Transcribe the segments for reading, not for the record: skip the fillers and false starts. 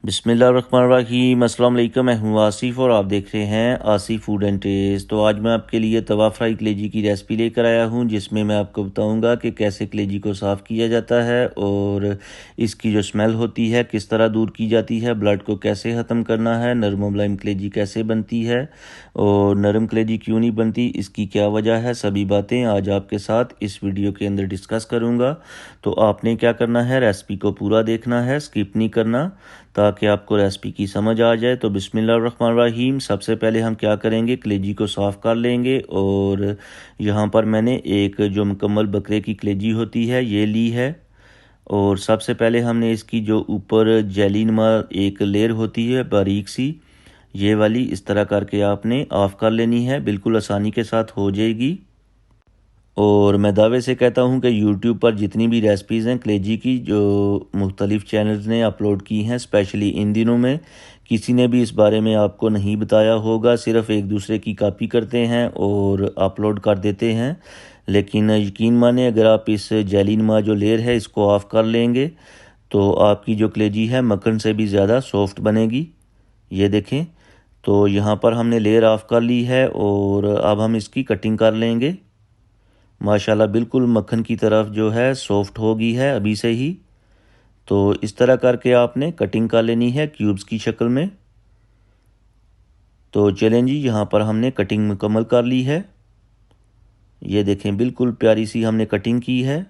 बिस्मिल्लाहिर्रहमानिर्रहीम। अस्सलाम वालेकुम। मैं हूँ आसिफ और आप देख रहे हैं आसिफ फूड एंड टेस्ट। तो आज मैं आपके लिए तवा फ्राई कलेजी की रेसिपी लेकर आया हूँ, जिसमें मैं आपको बताऊँगा कि कैसे कलेजी को साफ़ किया जाता है और इसकी जो स्मेल होती है किस तरह दूर की जाती है, ब्लड को कैसे ख़त्म करना है, नरम मुलायम कलेजी कैसे बनती है और नरम कलेजी क्यों नहीं बनती, इसकी क्या वजह है, सभी बातें आज आपके साथ इस वीडियो के अंदर डिस्कस करूँगा। तो आपने क्या करना है, रेसिपी को पूरा देखना है, स्किप नहीं करना, ताकि आपको रेसिपी की समझ आ जाए। तो बिस्मिल्लाहिर्रहमानिर्रहीम। सबसे पहले हम क्या करेंगे, कलेजी को साफ़ कर लेंगे और यहाँ पर मैंने एक जो मुकम्मल बकरे की कलेजी होती है ये ली है। और सबसे पहले हमने इसकी जो ऊपर जेलीनुमा एक लेयर होती है बारीक सी, ये वाली इस तरह करके आपने ऑफ़ कर लेनी है, बिल्कुल आसानी के साथ हो जाएगी। और मैं दावे से कहता हूँ कि यूट्यूब पर जितनी भी रेसिपीज़ हैं कलेजी की, जो मुख्तलिफ़ चैनल्स ने अपलोड की हैं, स्पेशली इन दिनों में किसी ने भी इस बारे में आपको नहीं बताया होगा, सिर्फ़ एक दूसरे की कॉपी करते हैं और अपलोड कर देते हैं। लेकिन यकीन माने, अगर आप इस जेलीनुमा जो लेयर है इसको ऑफ़ कर लेंगे तो आपकी जो कलेजी है मक्खन से भी ज़्यादा सॉफ्ट बनेगी। ये देखें, तो यहाँ पर हमने लेयर ऑफ़ कर ली है और अब हम इसकी कटिंग कर लेंगे। माशाल्लाह बिल्कुल मक्खन की तरफ जो है सॉफ्ट होगी है अभी से ही। तो इस तरह करके आपने कटिंग कर लेनी है क्यूब्स की शक्ल में। तो चलें जी, यहाँ पर हमने कटिंग मुकम्मल कर ली है। ये देखें, बिल्कुल प्यारी सी हमने कटिंग की है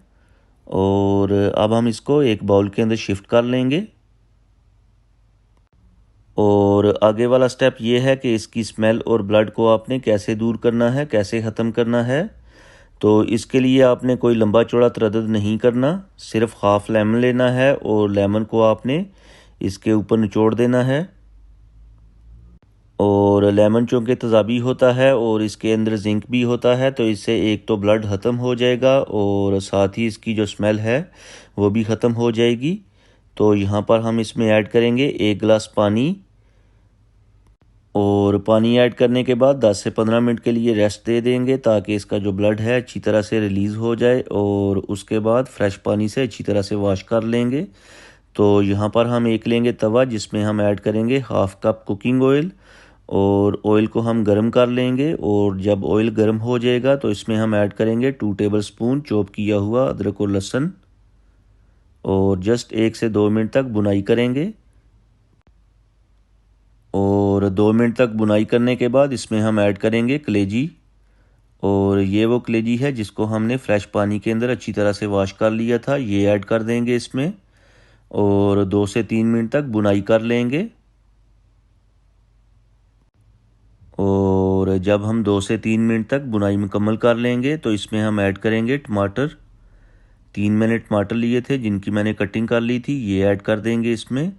और अब हम इसको एक बाउल के अंदर शिफ्ट कर लेंगे। और आगे वाला स्टेप ये है कि इसकी स्मेल और ब्लड को आपने कैसे दूर करना है, कैसे ख़त्म करना है। तो इसके लिए आपने कोई लंबा चौड़ा तरद्दुद नहीं करना, सिर्फ हाफ लेमन लेना है और लेमन को आपने इसके ऊपर निचोड़ देना है। और लेमन चूँकि तेज़ाबी होता है और इसके अंदर जिंक भी होता है, तो इससे एक तो ब्लड ख़त्म हो जाएगा और साथ ही इसकी जो स्मेल है वो भी ख़त्म हो जाएगी। तो यहाँ पर हम इसमें ऐड करेंगे 1 गिलास पानी और पानी ऐड करने के बाद 10 से 15 मिनट के लिए रेस्ट दे देंगे, ताकि इसका जो ब्लड है अच्छी तरह से रिलीज़ हो जाए और उसके बाद फ्रेश पानी से अच्छी तरह से वॉश कर लेंगे। तो यहाँ पर हम एक लेंगे तवा, जिसमें हम ऐड करेंगे हाफ़ कप कुकिंग ऑयल और ऑयल को हम गर्म कर लेंगे। और जब ऑयल गर्म हो जाएगा तो इसमें हम ऐड करेंगे 2 टेबल स्पून चॉप किया हुआ अदरक और लहसुन और जस्ट 1 से 2 मिनट तक बुनाई करेंगे। और 2 मिनट तक बुनाई करने के बाद इसमें हम ऐड करेंगे कलेजी। और ये वो कलेजी है जिसको हमने फ्रेश पानी के अंदर अच्छी तरह से वॉश कर लिया था, ये ऐड कर देंगे इसमें और 2 से 3 मिनट तक बुनाई कर लेंगे। और जब हम 2 से 3 मिनट तक बुनाई मुकम्मल कर लेंगे तो इसमें हम ऐड करेंगे टमाटर। 3 मैंने टमाटर लिए थे जिनकी मैंने कटिंग कर ली थी, ये ऐड कर देंगे इसमें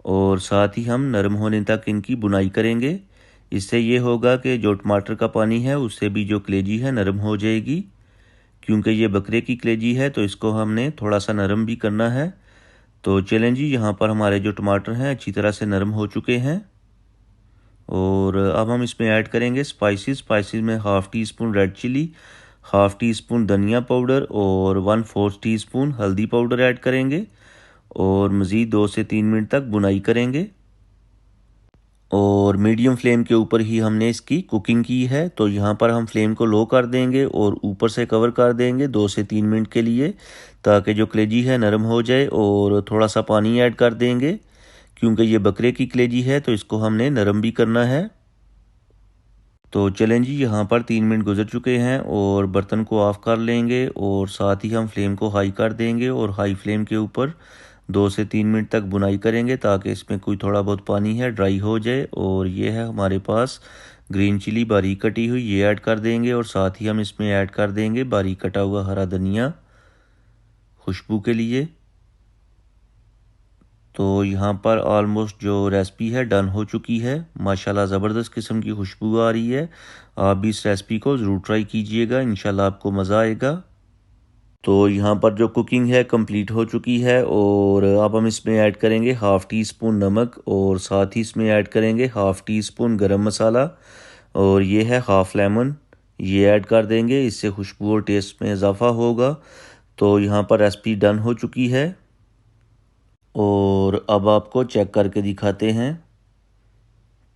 और साथ ही हम नरम होने तक इनकी बुनाई करेंगे। इससे ये होगा कि जो टमाटर का पानी है उससे भी जो कलेजी है नरम हो जाएगी, क्योंकि ये बकरे की कलेजी है तो इसको हमने थोड़ा सा नरम भी करना है। तो चलें जी, यहाँ पर हमारे जो टमाटर हैं अच्छी तरह से नरम हो चुके हैं और अब हम इसमें ऐड करेंगे स्पाइसेस में half teaspoon red chilli, half teaspoon धनिया पाउडर और 1/4 टीस्पून हल्दी पाउडर ऐड करेंगे और मज़ीद 2 से 3 मिनट तक बुनाई करेंगे। और मीडियम फ्लेम के ऊपर ही हमने इसकी कुकिंग की है। तो यहाँ पर हम फ्लेम को लो कर देंगे और ऊपर से कवर कर देंगे 2 से 3 मिनट के लिए, ताकि जो कलेजी है नरम हो जाए। और थोड़ा सा पानी ऐड कर देंगे, क्योंकि ये बकरे की कलेजी है तो इसको हमने नरम भी करना है। तो चलें जी, यहाँ पर 3 मिनट गुजर चुके हैं और बर्तन को ऑफ़ कर लेंगे और साथ ही हम फ्लेम को हाई कर देंगे और हाई फ्लेम के ऊपर 2 से 3 मिनट तक बुनाई करेंगे, ताकि इसमें कोई थोड़ा बहुत पानी है ड्राई हो जाए। और ये है हमारे पास ग्रीन चिली बारीक कटी हुई, ये ऐड कर देंगे और साथ ही हम इसमें ऐड कर देंगे बारीक कटा हुआ हरा धनिया खुशबू के लिए। तो यहाँ पर ऑलमोस्ट जो रेसिपी है डन हो चुकी है। माशाल्लाह ज़बरदस्त किस्म की खुशबू आ रही है। आप भी इस रेसिपी को ज़रूर ट्राई कीजिएगा, इंशाल्लाह आपको मज़ा आएगा। तो यहाँ पर जो कुकिंग है कंप्लीट हो चुकी है और अब हम इसमें ऐड करेंगे हाफ़ टी स्पून नमक और साथ ही इसमें ऐड करेंगे हाफ़ टी स्पून गरम मसाला और ये है हाफ़ लेमन, ये ऐड कर देंगे, इससे खुशबू और टेस्ट में इजाफ़ा होगा। तो यहाँ पर रेसिपी डन हो चुकी है। और अब आपको चेक करके दिखाते हैं।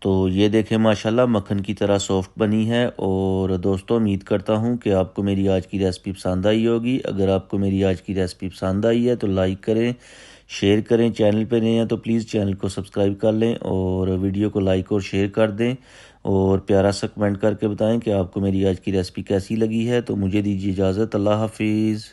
तो ये देखें माशाल्लाह मक्खन की तरह सॉफ्ट बनी है। और दोस्तों उम्मीद करता हूँ कि आपको मेरी आज की रेसिपी पसंद आई होगी। अगर आपको मेरी आज की रेसिपी पसंद आई है तो लाइक करें, शेयर करें। चैनल पे नए हैं तो प्लीज़ चैनल को सब्सक्राइब कर लें और वीडियो को लाइक और शेयर कर दें। और प्यारा सा कमेंट करके बताएं कि आपको मेरी आज की रेसिपी कैसी लगी है। तो मुझे दीजिए इजाज़त। अल्लाह हाफिज़।